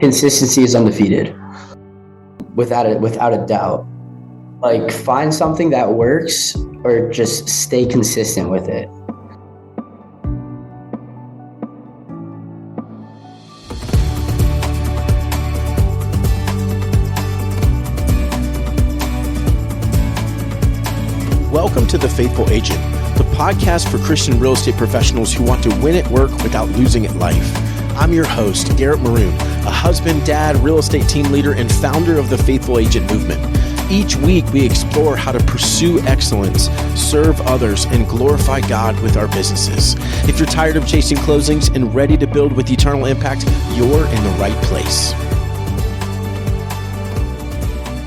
Consistency is undefeated, without a doubt. Like, find something that works, or just stay consistent with it. Welcome to The Faithful Agent, the podcast for Christian real estate professionals who want to win at work without losing at life. I'm your host, Garrett Maroon, a husband, dad, real estate team leader, and founder of the Faithful Agent movement. Each week, we explore how to pursue excellence, serve others, and glorify God with our businesses. If you're tired of chasing closings and ready to build with eternal impact, you're in the right place.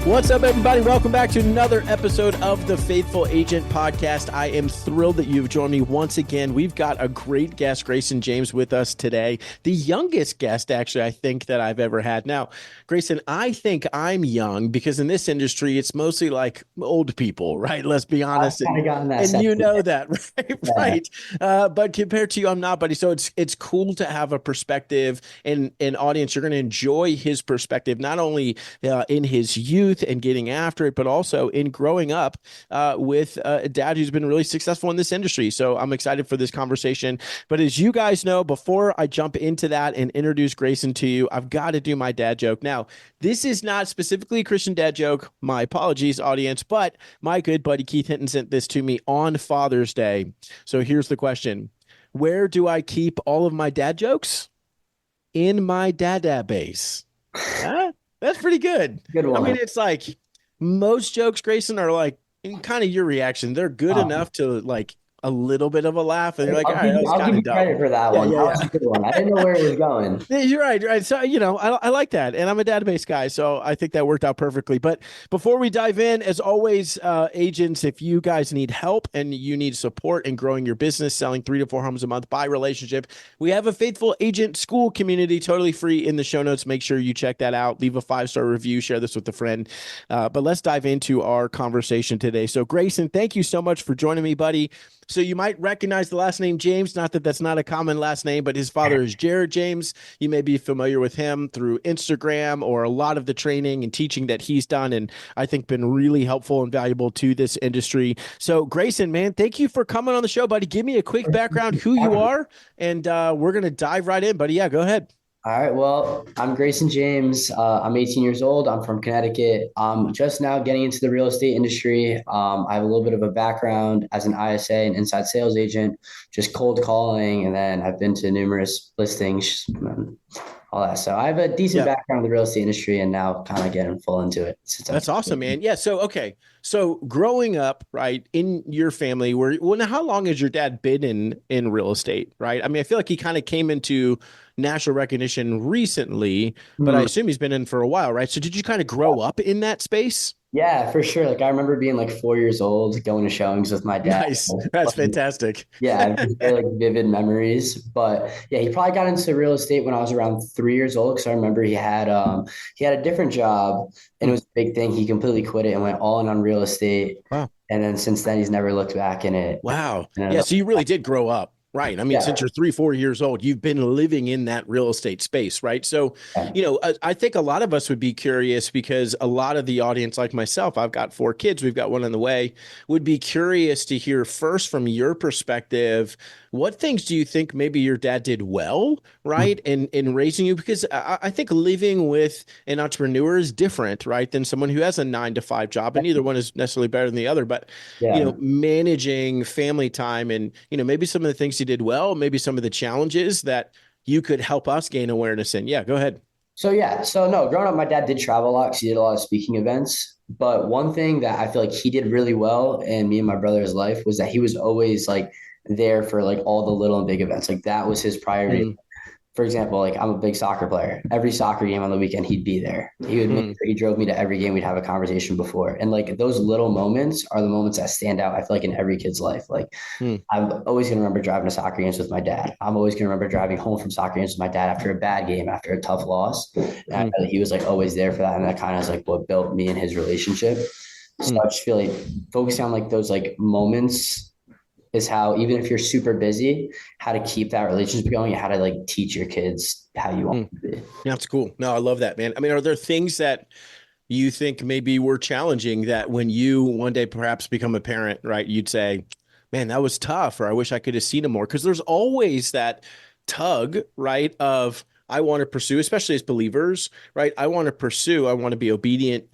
What's up, everybody? Welcome back to another episode of the Faithful Agent podcast. I am thrilled that you've joined me once again. We've got a great guest, Grayson James, with us today. The youngest guest, actually, I think that I've ever had. Now, Grayson, I think I'm young because in this industry, it's mostly like old people, right? Let's be honest. And you know that, right? Yeah. Right. But compared to you, I'm not, buddy. So it's cool to have a perspective and an audience. You're going to enjoy his perspective, not only in his youth and getting after it, but also in growing up with a dad who's been really successful in this industry. So I'm excited for this conversation. But as you guys know, before I jump into that and introduce Grayson to you, I've got to do my dad joke. Now, this is not specifically a Christian dad joke. My apologies, audience, but my good buddy Keith Hinton sent this to me on Father's Day. So here's the question. Where do I keep all of my dad jokes? In my dada base. Huh? That's pretty good. Good one. I mean, it's like most jokes, Grayson, are like kind of your reaction. They're good enough to like a little bit of a laugh, and you're like, all right, that was I'll give you credit for that one. That was a good one. I didn't know where it was going. You're right. So, I like that. And I'm a database guy, so I think that worked out perfectly. But before we dive in, as always, agents, if you guys need help and you need support in growing your business, selling 3 to 4 homes a month by relationship, we have a Faithful Agent school community totally free in the show notes. Make sure you check that out. Leave a 5-star review. Share this with a friend. But let's dive into our conversation today. So, Grayson, thank you so much for joining me, buddy. So you might recognize the last name James, not that that's not a common last name, but his father is Garrett James. You may be familiar with him through Instagram or a lot of the training and teaching that he's done, and I think been really helpful and valuable to this industry. So Grayson, man, thank you for coming on the show, buddy. Give me a quick background, who you are, and we're going to dive right in, buddy. Yeah, go ahead. All right. Well, I'm Grayson James. I'm 18 years old. I'm from Connecticut. I'm just now getting into the real estate industry. I have a little bit of a background as an ISA and inside sales agent, just cold calling. And then I've been to numerous listings and all that. So I have a decent background in the real estate industry and now kind of getting full into it. That's awesome, man. Yeah. So, okay. So growing up, right, in your family, now how long has your dad been in real estate, right? I mean, I feel like he kind of came into national recognition recently, but I assume he's been in for a while, right? So did you kind of grow up in that space? Yeah, for sure. Like I remember being like 4 years old, going to showings with my dad. Nice. That's fantastic. Yeah, very like vivid memories. But yeah, he probably got into real estate when I was around 3 years old. Because I remember he had a different job, and it was a big thing. He completely quit it and went all in on real estate. Wow. And then since then, he's never looked back in it. Wow. Yeah. So you really did grow up. Right. I mean, since you're 3-4 years old, you've been living in that real estate space, right? So, I think a lot of us would be curious because a lot of the audience, like myself, I've got 4 kids, we've got one on the way, would be curious to hear first from your perspective, what things do you think maybe your dad did well, right, in raising you? Because I think living with an entrepreneur is different, right, than someone who has a 9-to-5 job, and neither one is necessarily better than the other. But managing family time and maybe some of the things you did well, maybe some of the challenges that you could help us gain awareness in. Yeah, go ahead. So no, growing up, my dad did travel a lot because he did a lot of speaking events. But one thing that I feel like he did really well in me and my brother's life was that he was always like there for like all the little and big events. Like that was his priority. For example, like I'm a big soccer player. Every soccer game on the weekend, he'd be there. He would make sure he drove me to every game. We'd have a conversation before. And like those little moments are the moments that stand out, I feel like, in every kid's life. Like I'm always going to remember driving to soccer games with my dad. I'm always going to remember driving home from soccer games with my dad after a bad game, after a tough loss. And I feel like he was like always there for that. And that kind of is like what built me and his relationship. So I just feel like focusing on like those like moments is how, even if you're super busy, how to keep that relationship going and how to like teach your kids how you want Mm. to be. That's cool. No, I love that, man. I mean, are there things that you think maybe were challenging that when you one day perhaps become a parent, right, you'd say, man, that was tough, or I wish I could have seen him more? Because there's always that tug, right, of I want to pursue, especially as believers, right? I want to pursue, I want to be obedient,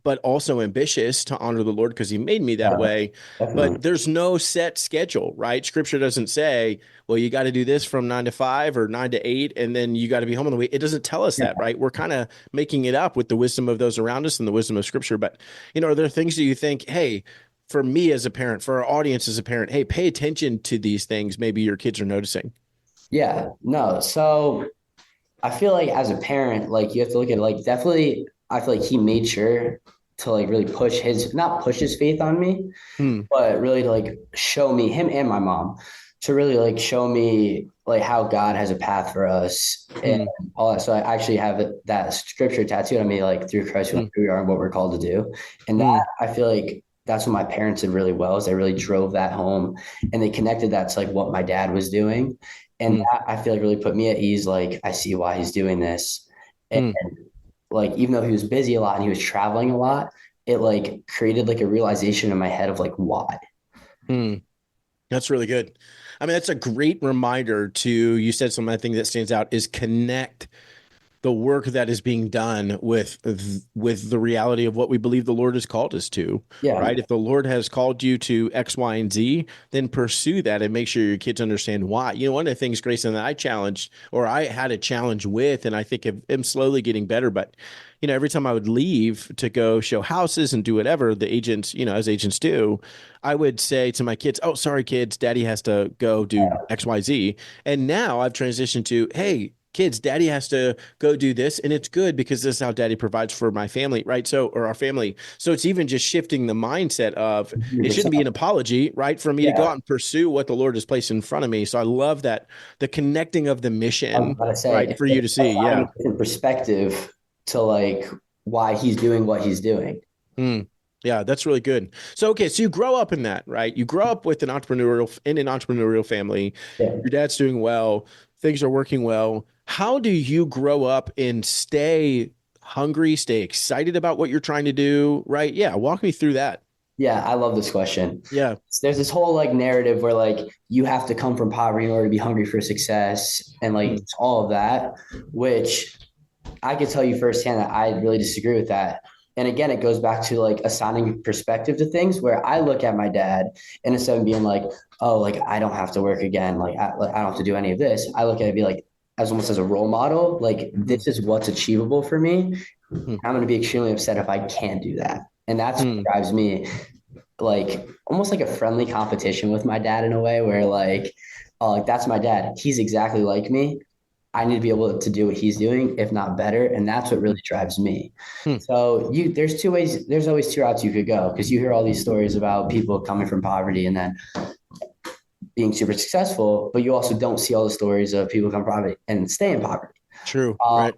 but also ambitious to honor the Lord because he made me that Yeah, way. definitely. But there's no set schedule, right? Scripture doesn't say, well, you got to do this from 9 to 5 or 9 to 8, and then you got to be home on the week. It doesn't tell us Yeah. that, right? We're kind of making it up with the wisdom of those around us and the wisdom of Scripture. But, are there things that you think, hey, for me as a parent, for our audience as a parent, hey, pay attention to these things maybe your kids are noticing? Yeah, no. So I feel like as a parent, like you have to look at like definitely I feel like he made sure to like really push his not push his faith on me, Hmm. but really to like show me him and my mom to really like show me like how God has a path for us and Hmm. all that. So I actually have that scripture tattooed on me, like through Christ Hmm. we are and what we're called to do. And that Hmm. I feel like that's what my parents did really well is they really drove that home and they connected that to like what my dad was doing. And Hmm. that I feel like really put me at ease. Like I see why he's doing this. And Hmm. like even though he was busy a lot and he was traveling a lot, it like created like a realization in my head of like why. Hmm. That's really good. I mean, that's a great reminder to, you said something I think that stands out is connect the work that is being done with the reality of what we believe the Lord has called us to, Yeah. right? If the Lord has called you to X, Y, and Z, then pursue that and make sure your kids understand why. One of the things, Grayson, that I challenged or I had a challenge with, and I think am slowly getting better, but every time I would leave to go show houses and do whatever the agents, as agents do, I would say to my kids, "Oh, sorry, kids, Daddy has to go do X, Y, Z." And now I've transitioned to, "Hey, kids, Daddy has to go do this, and it's good because this is how Daddy provides for my family, right? So, or our family. So it's even just shifting the mindset of it shouldn't 100%. be an apology, right, for me to go Yeah. out and pursue what the Lord has placed in front of me. So I love that the connecting of the I was mission, about to say, right, for you to see. applying Yeah. a different perspective to like why he's doing what he's doing. Mm. Yeah, that's really good. So, okay, so you grow up in that, right? You grow up with an entrepreneurial family. Yeah. Your dad's doing well, things are working well. How do you grow up and stay hungry, stay excited about what you're trying to do, right? Yeah, walk me through that. Yeah, I love this question. Yeah. There's this whole like narrative where like you have to come from poverty in order to be hungry for success and like Mm. all of that, which I could tell you firsthand that I really disagree with that. And again, it goes back to like assigning perspective to things where I look at my dad and instead of being like, oh, like I don't have to work again, like I don't have to do any of this. I look at it be like as almost as a role model, like Mm. this is what's achievable for me. Mm. I'm going to be extremely upset if I can't do that. And that's what Mm. drives me like almost like a friendly competition with my dad in a way where like, oh, like that's my dad. He's exactly like me. I need to be able to do what he's doing, if not better. And that's what really drives me. Mm. So there's two ways, there's always two routes you could go because you hear all these stories about people coming from poverty and then being super successful, but you also don't see all the stories of people come from poverty and stay in poverty. True, Um, right?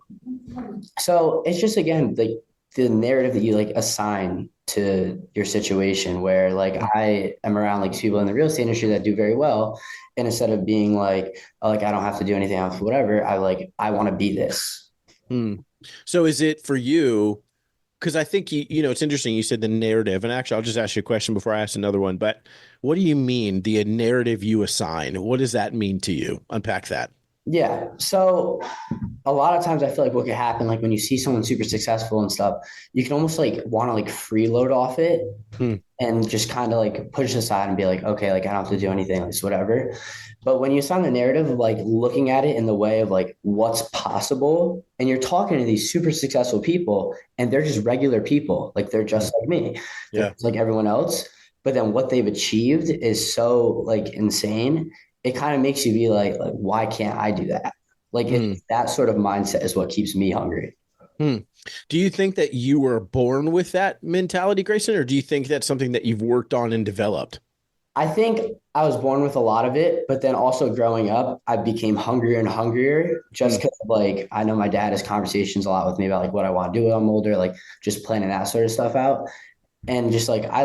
so it's just again like the narrative that you like assign to your situation where like Mm. I am around like people in the real estate industry that do very well. And instead of being like, oh, like I don't have to do anything else, whatever, I want to be this. Mm. So is it for you? Because I think it's interesting. You said the narrative, and actually, I'll just ask you a question before I ask another one. But what do you mean the narrative you assign? What does that mean to you? Unpack that. Yeah. So a lot of times I feel like what could happen, like when you see someone super successful and stuff, you can almost like want to like freeload off it Hmm. and just kind of like push it aside and be like, okay, like I don't have to do anything, like whatever. But when you sign the narrative of like looking at it in the way of like what's possible, and you're talking to these super successful people and they're just regular people, like they're Hmm. just like me, they're Yeah. just like everyone else. But then what they've achieved is so like insane. It kind of makes you be like, why can't I do that? Like Hmm. that sort of mindset is what keeps me hungry. Hmm. Do you think that you were born with that mentality, Grayson, or do you think that's something that you've worked on and developed? I think I was born with a lot of it, but then also growing up, I became hungrier and hungrier just Hmm. because like I know my dad has conversations a lot with me about like what I want to do when I'm older, like just planning that sort of stuff out. and just like I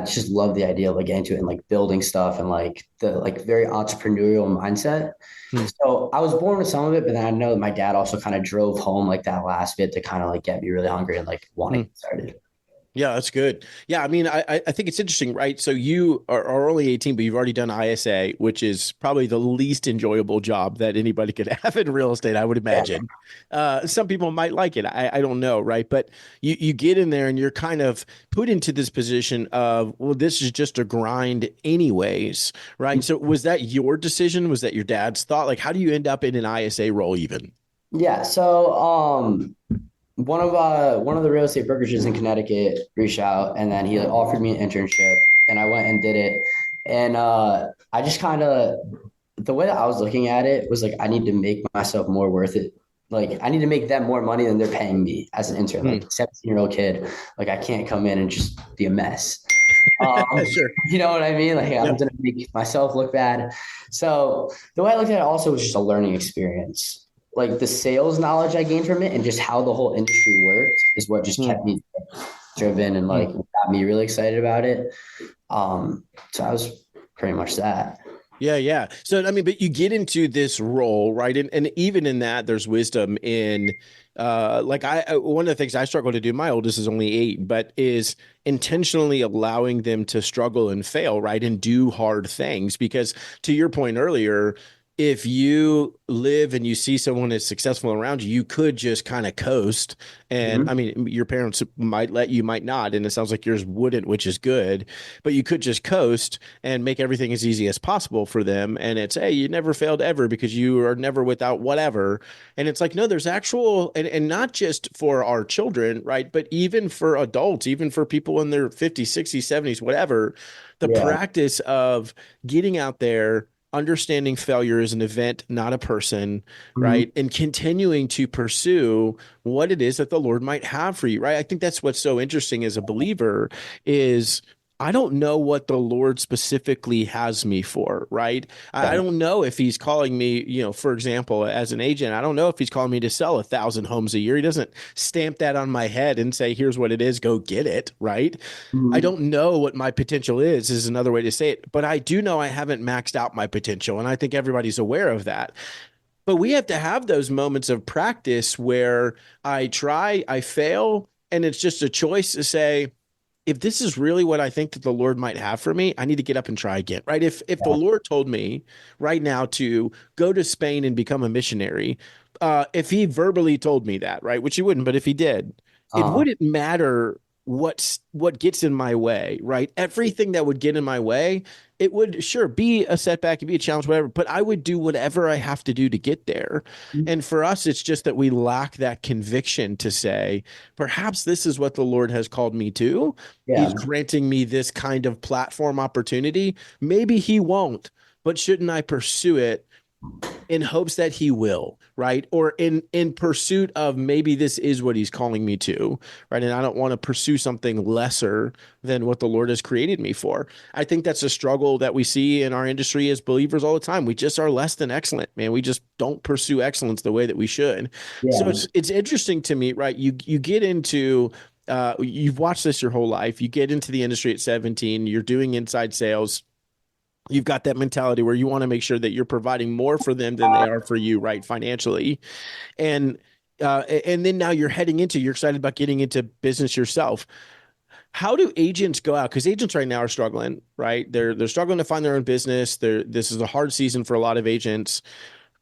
just love the idea of like getting to it and like building stuff and like the like very entrepreneurial mindset. Hmm. So I was born with some of it, but then I know that my dad also kind of drove home like that last bit to kind of like get me really hungry and like want to Hmm. get started. Yeah, that's good. Yeah, I mean, I think it's interesting, right? So you are only 18, but you've already done ISA, which is probably the least enjoyable job that anybody could have in real estate, I would Yeah. imagine. Some people might like it. I don't know, right? But you get in there and you're kind of put into this position of, well, this is just a grind anyways, right? So was that your decision? Was that your dad's thought? Like, how do you end up in an ISA role even? Yeah. So one of the real estate brokerages in Connecticut reached out and then he like, offered me an internship and I went and did it. And I just kind of the way that I was looking at it was like I need to make myself more worth it. Like I need to make them more money than they're paying me as an intern. Hmm. Like 17-year-old kid, like I can't come in and just be a mess. Um, Sure. you know what I mean? Like I'm Yep. gonna make myself look bad. So the way I looked at it also was just a learning experience. Like the sales knowledge I gained from it and just how the whole industry worked is what just Hmm. kept me driven and Hmm. like got me really excited about it. So I was pretty much that. Yeah, yeah. So I mean, but you get into this role, right? And even in that, there's wisdom in like one of the things I struggle to do, my oldest is only 8, but is intentionally allowing them to struggle and fail, right? And do hard things. Because to your point earlier, if you live and you see someone is successful around you, you could just kind of coast. And Mhm. I mean, your parents might let you, might not. And it sounds like yours wouldn't, which is good. But you could just coast and make everything as easy as possible for them. And it's, hey, you never failed ever because you are never without whatever. And it's like, no, there's actual, and not just for our children, right? But even for adults, even for people in their 50s, 60s, 70s, whatever, the Yeah. practice of getting out there, understanding failure is an event, not a person, Mhm. right? And continuing to pursue what it is that the Lord might have for you, right? I think that's what's so interesting as a believer is I don't know what the Lord specifically has me for, right? I Yeah. don't know if he's calling me, for example, as an agent, I don't know if he's calling me to sell 1,000 homes a year. He doesn't stamp that on my head and say, here's what it is, go get it, right? I Mhm. don't know what my potential is another way to say it, but I do know I haven't maxed out my potential. And I think everybody's aware of that. But we have to have those moments of practice where I try, I fail, and it's just a choice to say, if this is really what I think that the Lord might have for me, I need to get up and try again, right? If the Yeah. Lord told me right now to go to Spain and become a missionary, if he verbally told me that, right, which he wouldn't, but if he did, it Uh, wouldn't matter what gets in my way, right? Everything that would get in my way, it would sure be a setback, it'd be a challenge, whatever, but I would do whatever I have to do to get there. And for us, it's just that we lack that conviction to say, perhaps this is what the Lord has called me to. He's yeah. granting me this kind of platform opportunity. Maybe he won't, but shouldn't I pursue it in hopes that he will, right? Or in pursuit of maybe this is what he's calling me to, right? And I don't want to pursue something lesser than what the Lord has created me for. I think that's a struggle that we see in our industry as believers all the time. We just are less than excellent, man. We just don't pursue excellence the way that we should. So Yeah. it's interesting to me, right? You get into you've watched this your whole life. You get into the industry at 17, you're doing inside sales. You've got that mentality where you want to make sure that you're providing more for them than they are for you, right? Financially. And then now you're excited about getting into business yourself. How do agents go out? Because agents right now are struggling, right? They're struggling to find their own business. This is a hard season for a lot of agents.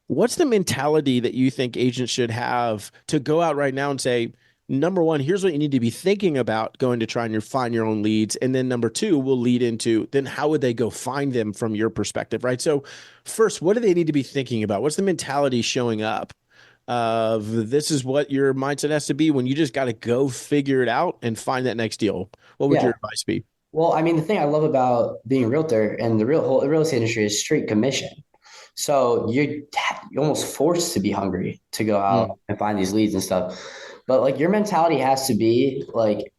What's the mentality that you think agents should have to go out right now and say, number one, here's what you need to be thinking about going to try and find your own leads. And then number two will lead into then how would they go find them from your perspective, right? So first, what do they need to be thinking about? What's the mentality showing up of this is what your mindset has to be when you just got to go figure it out and find that next deal? What would Yeah. your advice be? Well, I mean, the thing I love about being a realtor and the whole real estate industry is straight commission. So you're almost forced to be hungry to go out Mm, and find these leads and stuff. But like your mentality has to be like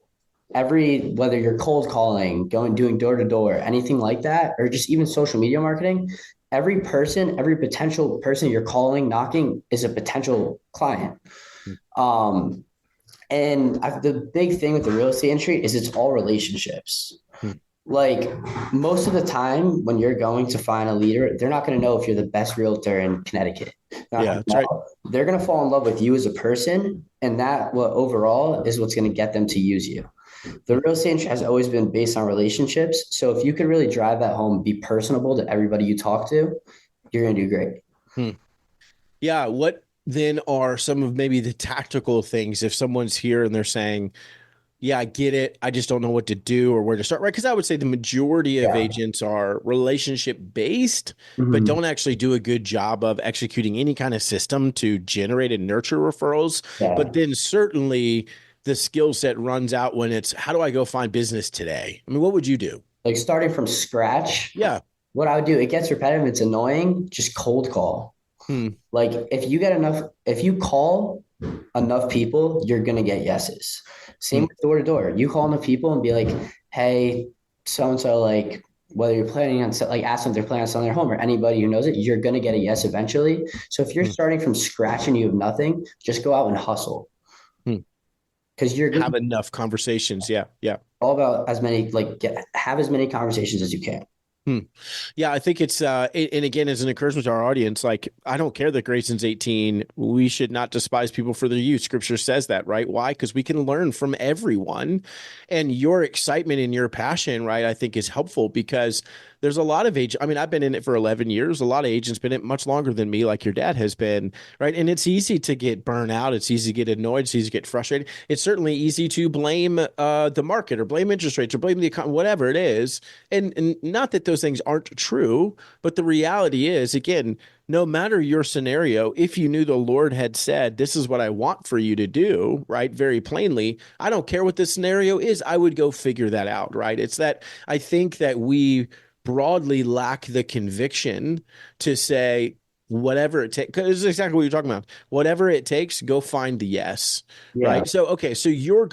whether you're cold calling, doing door to door, anything like that, or just even social media marketing, every potential person you're calling, knocking is a potential client. mm, Um, The big thing with the real estate industry is it's all relationships. Hmm. Like most of the time, when you're going to find a leader, they're not going to know if you're the best realtor in Connecticut. They're not Yeah, gonna that's right. know. They're going to fall in love with you as a person, and that what overall is what's going to get them to use you. The Hmm. real estate industry has always been based on relationships. So if you could really drive that home, be personable to everybody you talk to, you're going to do great. Hmm. Yeah. What then are some of maybe the tactical things if someone's here and they're saying, yeah, I get it. I just don't know what to do or where to start, right? Because I would say the majority of Yeah. agents are relationship based, but Mhm. don't actually do a good job of executing any kind of system to generate and nurture referrals. But Yeah. then certainly the skill set runs out when it's how do I go find business today? I mean, what would you do? Like starting from scratch, Yeah. what I would do, it gets repetitive, it's annoying, just cold call. Hmm. Like if you call enough people, you're gonna get yeses. Same Hmm. with door to door. You call enough people and be like, hey, so and so, like whether you're planning on like ask them if they're planning on selling their home or anybody who knows it, you're gonna get a yes eventually. So if you're Hmm. starting from scratch and you have nothing, just go out and hustle Hmm. because you're Have enough conversations. Yeah. Yeah. all about as many have as many conversations as you can. Hmm. Yeah, I think it's and again as an encouragement to our audience, like I don't care that Grayson's 18. We should not despise people for their youth. Scripture says that, right? Why? Because we can learn from everyone. And your excitement and your passion, right, I think is helpful because there's a lot of age. I mean, I've been in it for 11 years. A lot of agents been in it much longer than me, like your dad has been, right? And it's easy to get burnt out. It's easy to get annoyed. It's easy to get frustrated. It's certainly easy to blame the market or blame interest rates or blame the economy, whatever it is. And not that those things aren't true, but the reality is, again, no matter your scenario, if you knew the Lord had said, this is what I want for you to do, right? Very plainly, I don't care what the scenario is, I would go figure that out, right? It's that I think that we broadly lack the conviction to say, whatever it takes, because this is exactly what you're talking about. Whatever it takes, go find the yes, Yeah. right? So, okay, so you're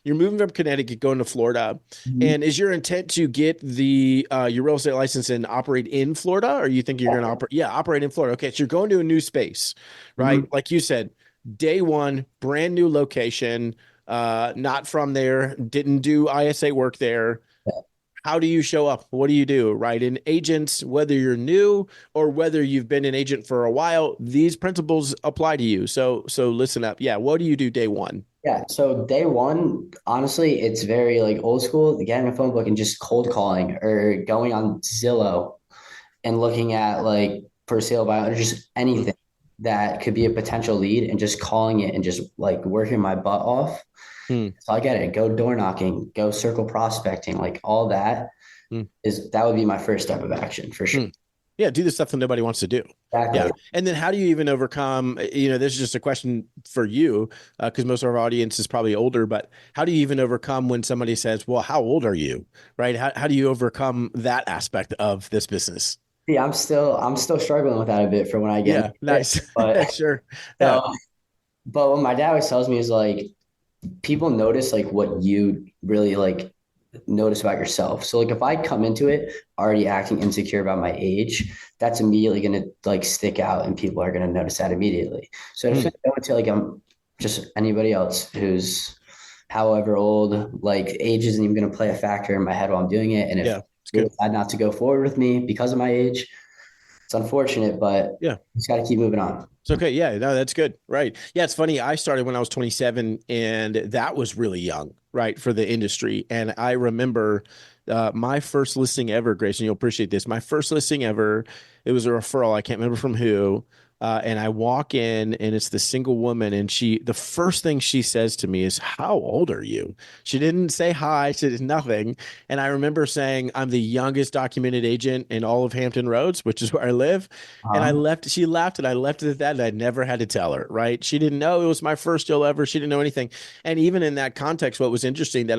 moving from Connecticut, going to Florida. Mhm. And is your intent to get the your real estate license and operate in Florida, or you think you're going to operate? Yeah, operate in Florida. Okay, so you're going to a new space, right? Mhm. Like you said, day one, brand new location, not from there, didn't do ISA work there. How do you show up? What do you do, right? And agents, whether you're new or whether you've been an agent for a while, these principles apply to you. So listen up. Yeah, what do you do day one? Yeah. So day one, honestly, it's very like old school, getting a phone book and just cold calling or going on Zillow and looking at like for sale by or just Hmm. anything that could be a potential lead and just calling it and just like working my butt off. Hmm. So I get it. Go door knocking, go circle prospecting, like all that Hmm. is that would be my first step of action for sure. Hmm. Yeah, do the stuff that nobody wants to do. Exactly. Yeah. And then how do you even overcome, this is just a question for you, because most of our audience is probably older, but how do you even overcome when somebody says, well, how old are you? Right? How do you overcome that aspect of this business? Yeah, I'm still struggling with that a bit for when I get into Yeah, it. nice. But Sure. Yeah. no, but what my dad always tells me is like people notice like what you really like notice about yourself. So like if I come into it already acting insecure about my age, that's immediately gonna like stick out and people are gonna notice that immediately. So I just Hmm. go into like I'm just anybody else who's however old, like age isn't even gonna play a factor in my head while I'm doing it. And if Yeah, it's they good. decide not to go forward with me because of my age, it's unfortunate, but Yeah. just gotta keep moving on. It's okay. Yeah, no, that's good. Right. Yeah, it's funny. I started when I was 27, and that was really young, right, for the industry. And I remember my first listing ever, Grayson, you'll appreciate this. My first listing ever, it was a referral. I can't remember from who. And I walk in, and it's the single woman, and the first thing she says to me is, how old are you? She didn't say hi. She did nothing. And I remember saying, I'm the youngest documented agent in all of Hampton Roads, which is where I live. And I Uh-huh. left, she laughed and I left it at that. And I never had to tell her, right? She didn't know it was my first deal ever. She didn't know anything. And even in that context, what was interesting in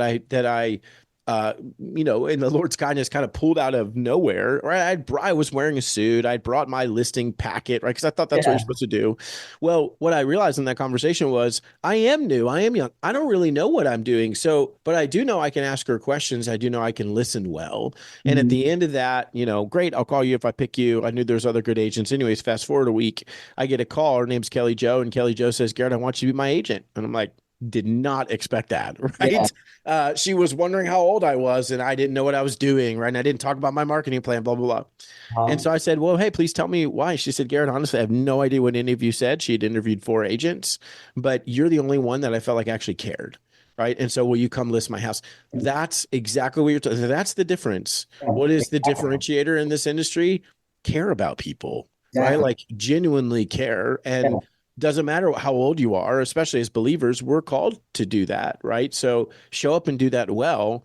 the Lord's kindness kind of pulled out of nowhere, right? I was wearing a suit. I'd brought my listing packet, right? Because I thought that's what you're Yeah. supposed to do. Well, what I realized in that conversation was I am new. I am young. I don't really know what I'm doing. So, but I do know I can ask her questions. I do know I can listen well. And at Mhm. the end of that, great, I'll call you if I pick you. I knew there's other good agents. Anyways, fast forward a week, I get a call. Her name's Kelly Joe, and Kelly Joe says, Garrett, I want you to be my agent. And I'm like, did not expect that, Yeah. right? She was wondering how old I was, and I didn't know what I was doing, right? And I didn't talk about my marketing plan, blah, blah, blah. And so I said, well, hey, please tell me why. She said, Garrett, honestly, I have no idea what any of you said. She had interviewed 4 agents, but you're the only one that I felt like actually cared. Right. And so will you come list my house? That's exactly what you're talking. That's the difference. What is the Exactly. differentiator in this industry? Care about people, right? Exactly. Like genuinely care. Yeah. And doesn't matter how old you are, especially as believers, we're called to do that. Right. So show up and do that well.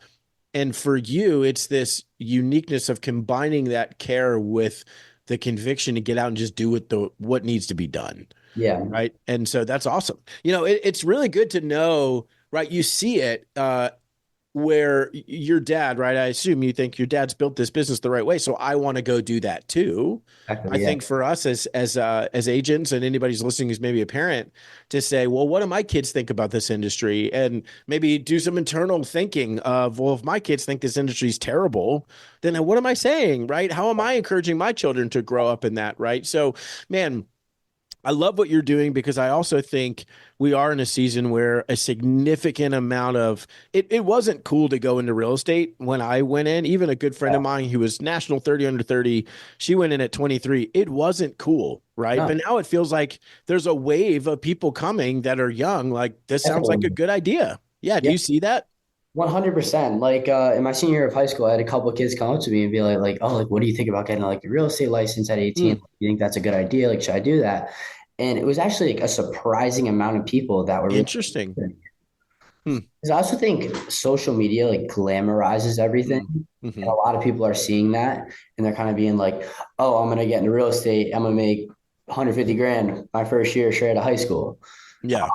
And for you, it's this uniqueness of combining that care with the conviction to get out and just do what needs to be done. Yeah. Right. And so that's awesome. It's really good to know, right? You see it where your dad, right? I assume you think your dad's built this business the right way. So I want to go do that too. I Exactly. Yeah. think for us as agents and anybody who's listening who's maybe a parent to say, well, what do my kids think about this industry? And maybe do some internal thinking of, well, if my kids think this industry is terrible, then what am I saying? Right? How am I encouraging my children to grow up in that? Right. So, man, I love what you're doing because I also think we are in a season where a significant amount of it wasn't cool to go into real estate when I went in. Even a good friend Yeah. of mine who was national 30 under 30, she went in at 23. It wasn't cool, right? No, But now it feels like there's a wave of people coming that are young. Like, this sounds like a definitely. good idea. Yeah. Do Yeah. you see that? 100%. Like in my senior year of high school, I had a couple of kids come up to me and be oh, like, what do you think about getting like a real estate license at 18? Hmm. You think that's a good idea? Like, should I do that? And it was actually like a surprising amount of people that were really Interesting. interested. Hmm. Because I also think social media like glamorizes everything. Hmm. And Hmm. a lot of people are seeing that and they're kind of being like, oh, I'm gonna get into real estate. I'm gonna make 150 grand my first year straight out of high school. Yeah.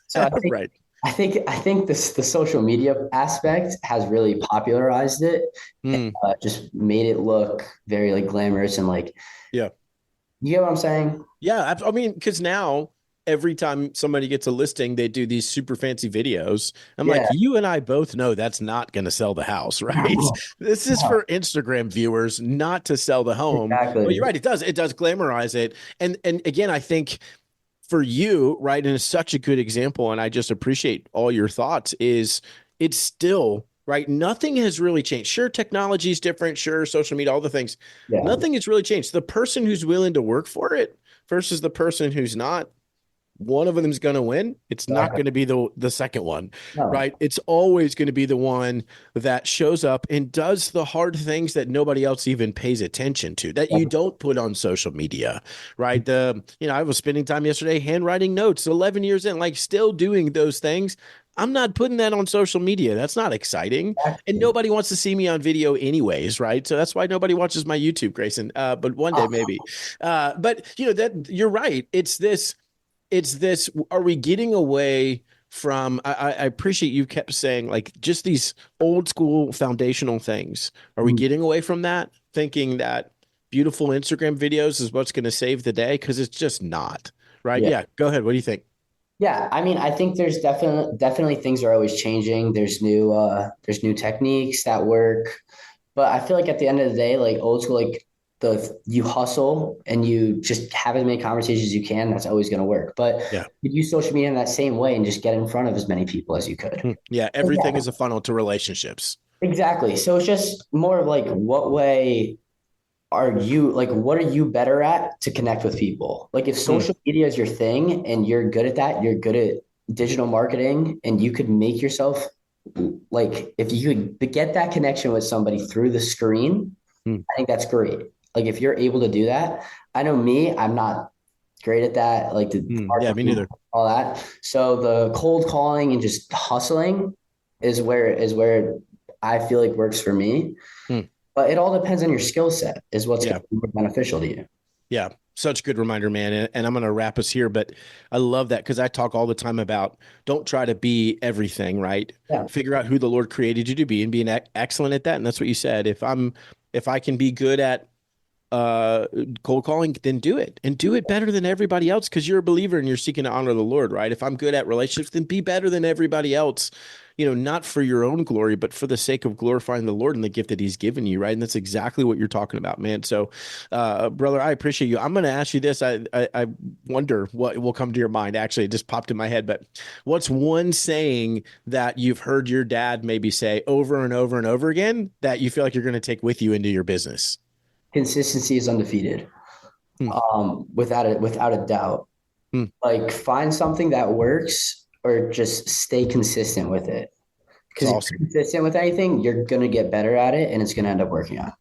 So Right. I think this the social media aspect has really popularized it, Hmm. just made it look very like glamorous and like Yeah. you get what I'm saying? Yeah, I mean, because now every time somebody gets a listing, they do these super fancy videos. I'm like, Yeah, you and I both know that's not going to sell the house, right? no, This is no, for Instagram viewers, not to sell the home. But you're exactly. right, it does glamorize it. And again, I think for you, right, and it's such a good example, and I just appreciate all your thoughts, is it's still right. Nothing has really changed. Sure, technology is different. Sure, social media, all the things. Yeah, Nothing has really changed. The person who's willing to work for it versus the person who's not, one of them is going to win. It's not exactly. going to be the second one, No, right? It's always going to be the one that shows up and does the hard things that nobody else even pays attention to, that you don't put on social media, right? I was spending time yesterday handwriting notes, 11 years in, like still doing those things. I'm not putting that on social media. That's not exciting. And exactly. nobody wants to see me on video anyways, right? So that's why nobody watches my YouTube, Grayson. But one day Oh, maybe. But that you're right. It's this, are we getting away from, I appreciate you kept saying like just these old school foundational things. Are we mm, getting away from that, thinking that beautiful Instagram videos is what's going to save the day? Because it's just not, right? yeah. Yeah, go ahead. What do you think? Yeah, I mean, I think there's definitely things are always changing. There's new techniques that work. But I feel like at the end of the day, like old school, like the you hustle and you just have as many conversations as you can, that's always going to work. But Yeah. you use social media in that same way and just get in front of as many people as you could. Yeah, everything Yeah, is a funnel to relationships. exactly. So it's just more of like what way are you like what are you better at to connect with people? Like if Hmm. social media is your thing and you're good at that, you're good at digital marketing and you could make yourself like if you could get that connection with somebody through the screen, Hmm. I think that's great. Like if you're able to do that, I know me, I'm not great at that, like the Hmm. Yeah, me marketing, neither. all that. So the cold calling and just hustling is where I feel like works for me. Hmm. But it all depends on your skill set, is what's going Yeah. to be more beneficial to you. Yeah, such a good reminder, man. And I'm going to wrap us here, but I love that because I talk all the time about don't try to be everything, right? Yeah. Figure out who the Lord created you to be and being excellent at that. And that's what you said. If I can be good at cold calling, then do it, and do it better than everybody else, because you're a believer and you're seeking to honor the Lord, right? If I'm good at relationships, then be better than everybody else, not for your own glory, but for the sake of glorifying the Lord and the gift that he's given you, right? And that's exactly what you're talking about, man. So, brother, I appreciate you. I'm going to ask you this. I wonder what will come to your mind. Actually, it just popped in my head, but what's one saying that you've heard your dad maybe say over and over and over again that you feel like you're going to take with you into your business? Consistency is undefeated. Hmm. Without a doubt. Hmm. Like find something that works or just stay consistent with it. Because if Awesome. you're consistent with anything, you're gonna get better at it and it's gonna end up working out.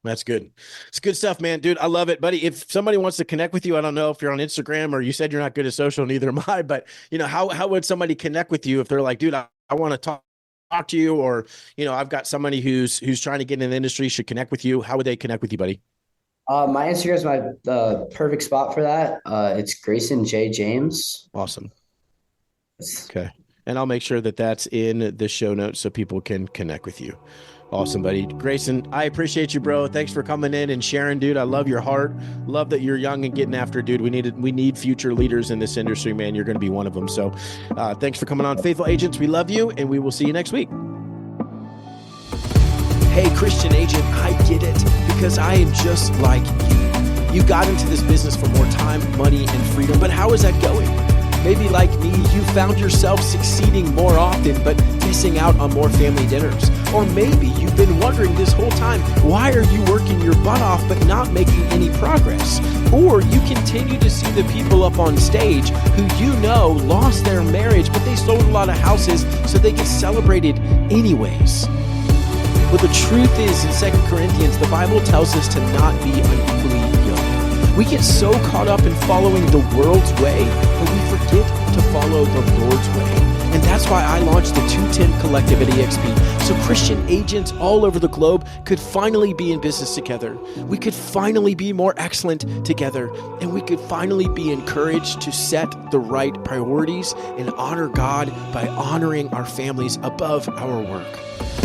That's good. It's good stuff, man. Dude, I love it, buddy. If somebody wants to connect with you, I don't know if you're on Instagram, or you said you're not good at social, neither am I, but how would somebody connect with you if they're like, dude, I want to talk to you, or, I've got somebody who's trying to get in the industry, should connect with you. How would they connect with you, buddy? My Instagram is my perfect spot for that. It's Grayson J. James. Awesome. Okay. And I'll make sure that that's in the show notes so people can connect with you. Awesome, buddy. Grayson, I appreciate you, bro. Thanks for coming in and sharing, dude. I love your heart. Love that you're young and getting after it, dude. We need future leaders in this industry, man. You're going to be one of them. So thanks for coming on. Faithful Agents, we love you, and we will see you next week. Hey, Christian agent, I get it, because I am just like you. You got into this business for more time, money, and freedom, but how is that going? Maybe like me, you found yourself succeeding more often, but missing out on more family dinners. Or maybe you've been wondering this whole time, why are you working your butt off but not making any progress? Or you continue to see the people up on stage who lost their marriage, but they sold a lot of houses so they get celebrated anyways. Well, the truth is, in 2 Corinthians, the Bible tells us to not be unequally yoked. We get so caught up in following the world's way that we forget to follow the Lord's way. And that's why I launched the 210 Collective at EXP, so Christian agents all over the globe could finally be in business together. We could finally be more excellent together, and we could finally be encouraged to set the right priorities and honor God by honoring our families above our work.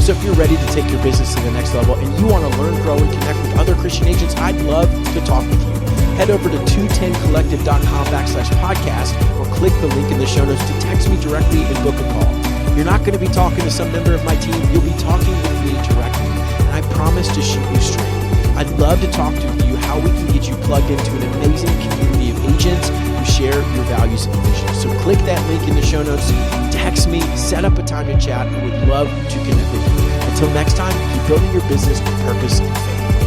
So if you're ready to take your business to the next level and you want to learn, grow, and connect with other Christian agents, I'd love to talk with you. Head over to 210collective.com/podcast or click the link in the show notes to text me directly and book a call. You're not going to be talking to some member of my team. You'll be talking with me directly. And I promise to shoot you straight. I'd love to talk to you how we can get you plugged into an amazing community of agents who share your values and vision. So click that link in the show notes, text me, set up a time to chat. I would love to connect with you. Until next time, keep building your business with purpose and faith.